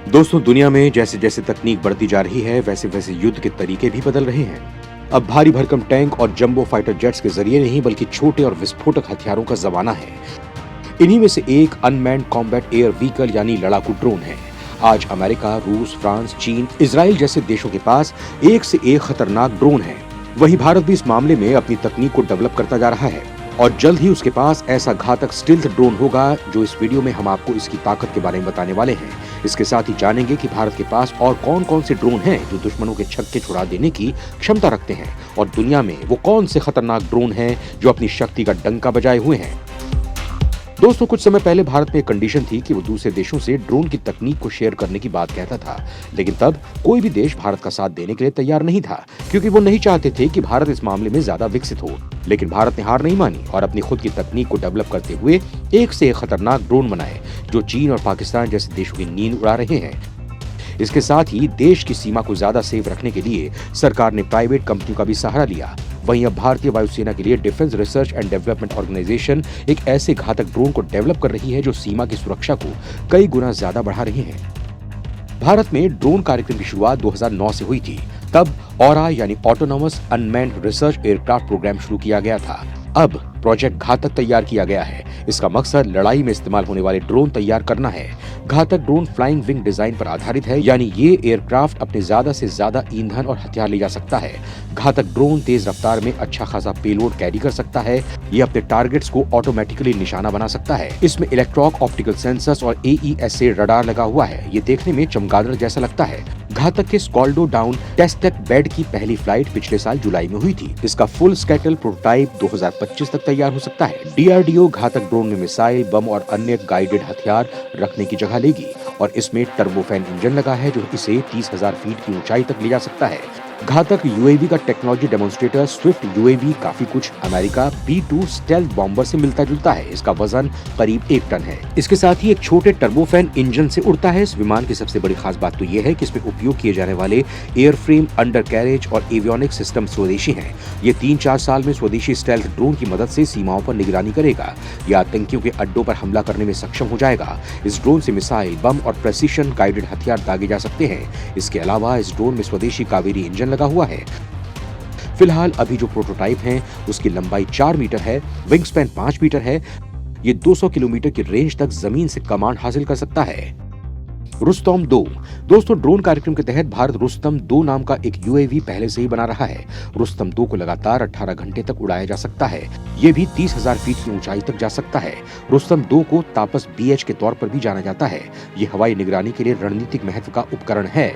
दोस्तों, दुनिया में जैसे जैसे तकनीक बढ़ती जा रही है, वैसे वैसे युद्ध के तरीके भी बदल रहे हैं। अब भारी भरकम टैंक और जंबो फाइटर जेट्स के जरिए नहीं, बल्कि छोटे और विस्फोटक हथियारों का जमाना है। इन्हीं में से एक अनमैन्ड कॉम्बैट एयर व्हीकल यानी लड़ाकू ड्रोन है। आज अमेरिका, रूस, फ्रांस, चीन, इजराइल जैसे देशों के पास एक से एक खतरनाक ड्रोन है। वहीं भारत भी इस मामले में अपनी तकनीक को डेवलप करता जा रहा है और जल्द ही उसके पास ऐसा घातक स्टिल्थ ड्रोन होगा, जो इस वीडियो में हम आपको इसकी ताकत के बारे में बताने वाले हैं। इसके साथ ही जानेंगे कि भारत के पास और कौन कौन से ड्रोन हैं जो दुश्मनों के छक्के छुड़ा देने की क्षमता रखते हैं, और दुनिया में वो कौन से खतरनाक ड्रोन हैं जो अपनी शक्ति का डंका बजाए हुए हैं। दोस्तों, कुछ समय पहले भारत में एक कंडीशन थी कि वो दूसरे देशों से ड्रोन की तकनीक को शेयर करने की बात कहता था, लेकिन तब कोई भी देश भारत का साथ देने के लिए तैयार नहीं था, क्योंकि वो नहीं चाहते थे कि भारत इस मामले में ज्यादा विकसित हो। लेकिन भारत ने हार नहीं मानी और अपनी खुद की तकनीक को डेवलप करते हुए एक से एक खतरनाक ड्रोन बनाए, जो चीन और पाकिस्तान जैसे देशों की नींद उड़ा रहे हैं। इसके साथ ही देश की सीमा को ज्यादा सेफ रखने के लिए सरकार ने प्राइवेट कंपनियों का भी सहारा लिया। वहीं अब भारतीय वायुसेना के लिए Defence Research and Development Organisation एक ऐसे घातक ड्रोन को डेवलप कर रही है जो सीमा की सुरक्षा को कई गुना ज्यादा बढ़ा रही है। भारत में ड्रोन कार्यक्रम की शुरुआत 2009 से हुई थी। तब ऑरा यानी autonomous unmanned research aircraft programme शुरू किया गया था। अब प्रोजेक्ट घातक तैयार किया गया है। इसका मकसद लड़ाई में इस्तेमाल होने वाले ड्रोन तैयार करना है। घातक ड्रोन फ्लाइंग विंग डिजाइन पर आधारित है, यानी ये एयरक्राफ्ट अपने ज्यादा से ज्यादा ईंधन और हथियार ले जा सकता है। घातक ड्रोन तेज रफ्तार में अच्छा खासा पेलोड कैरी कर सकता है। ये अपने टारगेट्स को ऑटोमेटिकली निशाना बना सकता है। इसमें इलेक्ट्रॉनिक ऑप्टिकल सेंसर्स और AESA रडार लगा हुआ है। ये देखने में चमगादड़ जैसा लगता है। घातक के स्कॉल्डो डाउन टेस्ट बेड की पहली फ्लाइट पिछले साल जुलाई में हुई थी। इसका फुल स्केटल प्रोटोटाइप 2025 तक तैयार हो सकता है। DRDO घातक ड्रोन में मिसाइल, बम और अन्य गाइडेड हथियार रखने की जगह लेगी, और इसमें टर्बोफैन इंजन लगा है जो इसे 30,000 फीट की ऊंचाई तक ले जा सकता है। घातक UAV का टेक्नोलॉजी डेमोन्स्ट्रेटर स्विफ्ट UAV काफी कुछ अमेरिका B-2 स्टेल्थ बॉम्बर से मिलता जुलता है। इसका वजन करीब 1 टन है। इसके साथ ही एक छोटे टर्बोफैन इंजन से उड़ता है। इस विमान की सबसे बड़ी खास बात तो यह है कि इसमें उपयोग किए जाने वाले एयरफ्रेम, अंडर कैरेज और एवियोनिक सिस्टम स्वदेशी हैं। ये 3-4 साल में स्वदेशी स्टेल्थ ड्रोन की मदद से सीमाओं पर निगरानी करेगा या आतंकियों के अड्डों पर हमला करने में सक्षम हो जाएगा। इस ड्रोन से मिसाइल, बम और प्रेसिशन गाइडेड हथियार दागे जा सकते हैं। इसके अलावा इस ड्रोन में स्वदेशी कावेरी इंजन लगा हुआ है। फिलहाल अभी जो प्रोटोटाइप है उसकी लंबाई 4 मीटर है, विंग स्पैन 5 मीटर है। ये 200 किलोमीटर की रेंज तक जमीन से कमांड हासिल कर सकता है। रुस्तम 2 दोस्तों, ड्रोन कार्यक्रम के तहत भारत रुस्तम 2 नाम का एक UAV पहले से ही बना रहा है। रुस्तम 2 को लगातार 18 घंटे तक उड़ाया जा सकता है। ये भी 30,000 फीट की ऊंचाई तक जा सकता है। रुस्तम 2 को तापस BH के तौर पर भी जाना जाता है। ये हवाई निगरानी के लिए रणनीतिक महत्व का उपकरण है।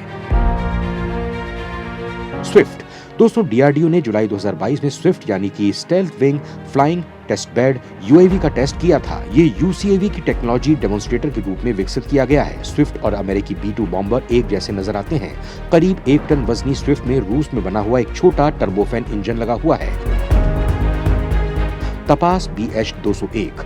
स्विफ्ट दोस्तों, DRDO ने जुलाई 2022 में स्विफ्ट यानी कि stealth wing flying test bed UAV का टेस्ट किया था। ये UCAV की टेक्नोलॉजी डेमोन्स्ट्रेटर के रूप में विकसित किया गया है। स्विफ्ट और अमेरिकी B-2 बॉम्बर एक जैसे नजर आते हैं। करीब 1 टन वजनी स्विफ्ट में रूस में बना हुआ एक छोटा टर्बोफैन इंजन लगा हुआ है। तापस BH-201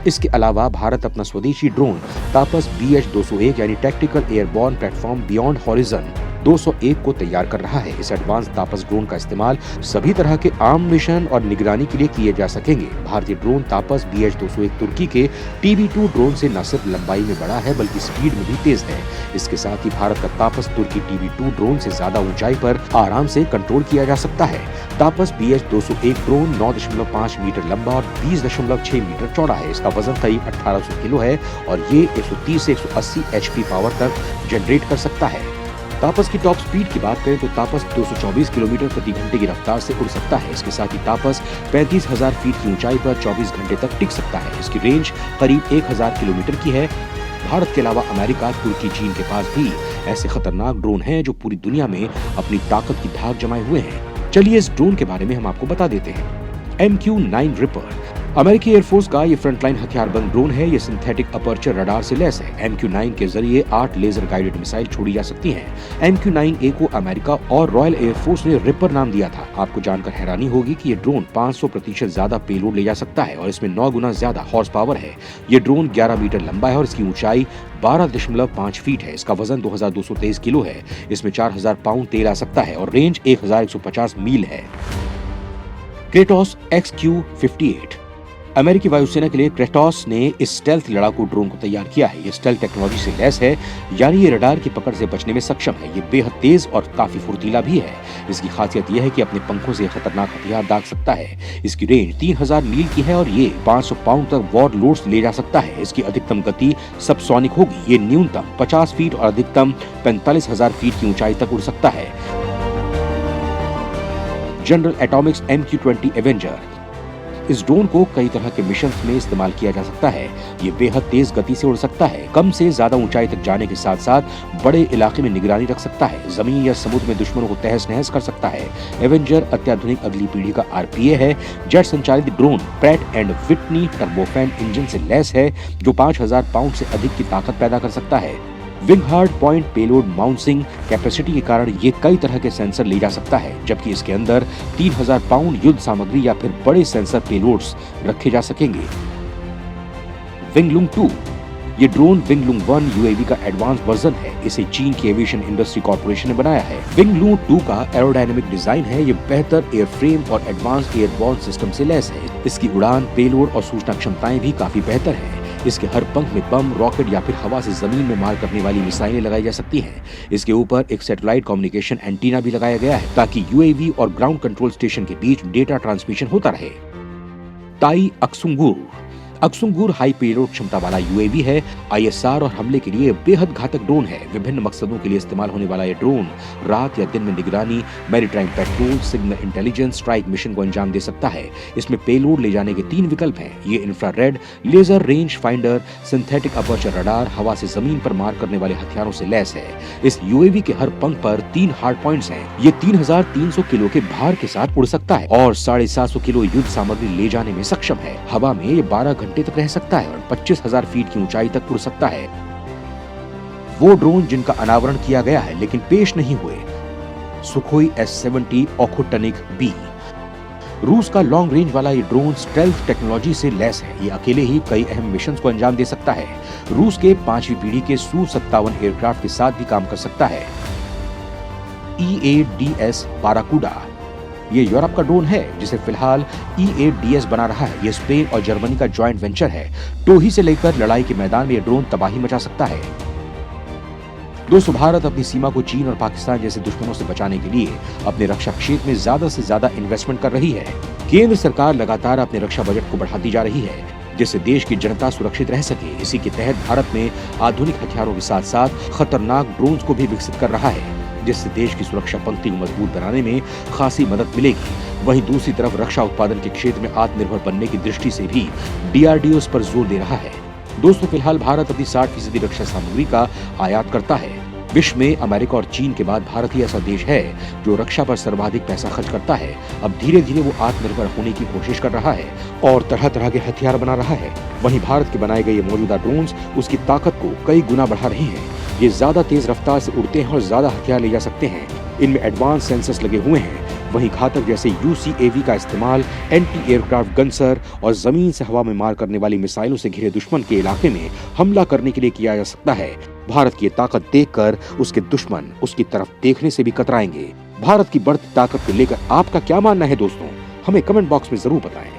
इसके अलावा भारत अपना स्वदेशी ड्रोन तापस BH-201 यानी tactical airborne platform beyond horizon 201 को तैयार कर रहा है। इस एडवांस तापस ड्रोन का इस्तेमाल सभी तरह के आर्म मिशन और निगरानी के लिए किए जा सकेंगे। भारतीय ड्रोन तापस BH-201 तुर्की के TB2 ड्रोन से न सिर्फ लंबाई में बड़ा है, बल्कि स्पीड में भी तेज है। इसके साथ ही भारत का तापस तुर्की TB2 ड्रोन से ज्यादा ऊंचाई पर आराम से कंट्रोल किया जा सकता है। तापस BH-201 ड्रोन 9.5 मीटर लंबा और 20.6 मीटर चौड़ा है। इसका वजन करीब 1800 किलो है और ये 130 से 180 HP पावर तक जनरेट कर सकता है। तापस की टॉप स्पीड की बात करें तो तापस 224 किलोमीटर प्रति घंटे की रफ्तार से उड़ सकता है। इसके साथ ही तापस 35,000 फीट की ऊंचाई पर 24 घंटे तक टिक सकता है। इसकी रेंज करीब 1000 किलोमीटर की है। भारत के अलावा अमेरिका, तुर्की, चीन के पास भी ऐसे खतरनाक ड्रोन हैं जो पूरी दुनिया में अपनी ताकत की धाक जमाए हुए हैं। चलिए इस ड्रोन के बारे में हम आपको बता देते हैं। MQ-9 रिपर अमेरिकी एयरफोर्स का ये फ्रंटलाइन हथियारबंद ड्रोन है। ये सिंथेटिक अपर्चर रडार से लैस है। MQ-9 के जरिए 8 लेजर गाइडेड मिसाइल छोड़ी जा सकती हैं। MQ-9A को अमेरिका और रॉयल एयरफोर्स ने रिपर नाम दिया था। आपको जानकर हैरानी होगी कि ये ड्रोन 500% ज्यादा पेलोड ले जा सकता है और इसमें 9 गुना ज्यादा हॉर्स पावर है। ये ड्रोन 11 मीटर लंबा है और इसकी ऊंचाई 12.5 फीट है। इसका वजन 2223 किलो है। इसमें 4000 पाउंड तेल आ सकता है और रेंज 1150 मील है। क्रेटोस XQ-58 अमेरिकी वायुसेना के लिए क्रेटोस ने इस स्टेल्थ लड़ाकू ड्रोन को तैयार किया है। ये स्टेल्थ टेक्नोलॉजी से लैस है, यानी ये रडार की पकड़ से बचने में सक्षम है। ये बेहद तेज और काफी फुर्तीला भी है। इसकी खासियत यह है कि अपने पंखों से खतरनाक हथियार दाग सकता है। इसकी रेंज 3000 मील की है और ये 500 पाउंड तक वॉर लोड्स ले जा सकता है। इसकी अधिकतम गति सबसोनिक होगी। ये न्यूनतम 50 फीट और अधिकतम 45,000 फीट की ऊंचाई तक उड़ सकता है। जनरल एटॉमिक्स MQ-20 एवेंजर, इस ड्रोन को कई तरह के मिशन में इस्तेमाल किया जा सकता है। ये बेहद तेज गति से उड़ सकता है, कम से ज्यादा ऊंचाई तक जाने के साथ साथ बड़े इलाके में निगरानी रख सकता है, जमीन या समुद्र में दुश्मनों को तहस नहस कर सकता है। एवेंजर अत्याधुनिक अगली पीढ़ी का RPA है। जेट संचालित drone Pratt and Whitney turbofan engine से लैस है, जो 5000 पाउंड से अधिक की ताकत पैदा कर सकता है। Wing hard point payload mounting capacity के कारण ये कई तरह के सेंसर ले जा सकता है, जबकि इसके अंदर 3000 पाउंड युद्ध सामग्री या फिर बड़े सेंसर पेलोड्स रखे जा सकेंगे। विंगलुंग 2, ये ड्रोन विंगलुंग 1 UAV का एडवांस वर्जन है। इसे चीन की एविएशन इंडस्ट्री कॉर्पोरेशन ने बनाया है। विंगलुंग 2 का एरोडायनेमिक डिजाइन है। ये बेहतर एयरफ्रेम और एडवांस एयरबॉर्न सिस्टम से लैस है। इसकी उड़ान, पेलोड और सूचना क्षमताएं भी काफी बेहतर है। इसके हर पंख में बम, रॉकेट या फिर हवा से जमीन में मार करने वाली मिसाइलें लगाई जा सकती हैं। इसके ऊपर एक सैटेलाइट कम्युनिकेशन एंटीना भी लगाया गया है, ताकि UAV और ग्राउंड कंट्रोल स्टेशन के बीच डेटा ट्रांसमिशन होता रहे। ताई अक्सुंगुर, अक्सुंगुर हाई पेलोड क्षमता वाला UAV है। ISR और हमले के लिए बेहद घातक ड्रोन है। विभिन्न मकसदों के लिए इस्तेमाल होने वाला यह ड्रोन रात या दिन में निगरानी, maritime petrol, signal intelligence, strike mission को अंजाम दे सकता है। इसमें पेलोड ले जाने के 3 विकल्प हैं। ये infrared, laser range finder, synthetic aperture radar, हवा से जमीन पर मार करने वाले हथियारों से लैस है। इस UAV के हर पंख पर 3 हार्ड पॉइंट्स हैं। ये 3300 किलो के भार के साथ उड़ सकता है और 750 किलो युद्ध सामग्री ले जाने में सक्षम है। हवा में ये 12 घंटे तक रह सकता है और 25,000 फीट की ऊंचाई तक उड़ सकता है। वो ड्रोन जिनका अनावरण किया गया है लेकिन पेश नहीं हुए, सुखोई S-70 ओखोटनिक B। रूस का लॉन्ग रेंज वाला ये ड्रोन स्टेल्थ टेक्नोलॉजी से लैस है। ये अकेले ही कई अहम मिशन को अंजाम दे सकता है। रूस के 5वीं पीढ़ी के Su-57 एयरक्राफ्ट के साथ भी काम कर सकता है। EADS बाराकूडा, ये यूरोप का ड्रोन है जिसे फिलहाल EADS बना रहा है। ये स्पेन और जर्मनी का जॉइंट वेंचर है। टोही से लेकर लड़ाई के मैदान में ये ड्रोन तबाही मचा सकता है। दोस्तों, भारत अपनी सीमा को चीन और पाकिस्तान जैसे दुश्मनों से बचाने के लिए अपने रक्षा क्षेत्र में ज्यादा से ज्यादा इन्वेस्टमेंट कर रही है। केंद्र सरकार लगातार अपने रक्षा बजट को बढ़ाती जा रही है, जिससे देश की जनता सुरक्षित रह सके। इसी के तहत भारत में आधुनिक हथियारों के साथ साथ खतरनाक ड्रोन्स को भी विकसित कर रहा है, जिससे देश की सुरक्षा पंक्ति को मजबूत बनाने में खासी मदद मिलेगी। वहीं दूसरी तरफ रक्षा उत्पादन के क्षेत्र में आत्मनिर्भर बनने की दृष्टि से भी DRDO इस पर जोर दे रहा है। दोस्तों, फिलहाल भारत अपनी 60% रक्षा सामग्री का आयात करता है। विश्व में अमेरिका और चीन के बाद भारत ही ऐसा देश है जो रक्षा पर सर्वाधिक पैसा खर्च करता है। अब धीरे धीरे वो आत्मनिर्भर होने की कोशिश कर रहा है और तरह तरह के हथियार बना रहा है। वहीं भारत के बनाए गए ये मौजूदा ड्रोन्स उसकी ताकत को कई गुना बढ़ा रहे हैं। ये ज्यादा तेज रफ्तार से उड़ते हैं और ज्यादा हथियार ले जा सकते हैं। इनमें एडवांस सेंसर्स लगे हुए हैं। वहीं घातक जैसे UCAV का इस्तेमाल एंटी एयरक्राफ्ट गन्सर और जमीन से हवा में मार करने वाली मिसाइलों से घिरे दुश्मन के इलाके में हमला करने के लिए किया जा सकता है। भारत की ये ताकत देखकर उसके दुश्मन उसकी तरफ देखने से भी कतराएंगे। भारत की बढ़ती ताकत को लेकर आपका क्या मानना है दोस्तों? हमें कमेंट बॉक्स में जरूर बताएं।